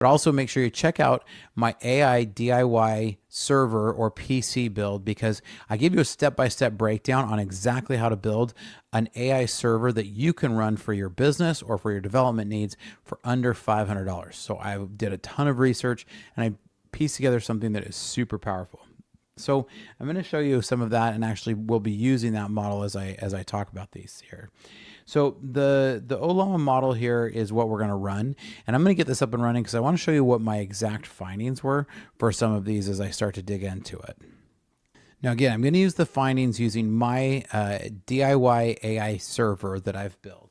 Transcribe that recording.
But also make sure you check out my AI DIY server or PC build, because I give you a step-by-step breakdown on exactly how to build an AI server that you can run for your business or for your development needs for under $500. So I did a ton of research and I pieced together something that is super powerful. So I'm going to show you some of that, and actually we'll be using that model as I talk about these here. So the Ollama model here is what we're going to run, and I'm going to get this up and running because I want to show you what my exact findings were for some of these as I start to dig into it. Now again, I'm going to use the findings using my DIY AI server that I've built.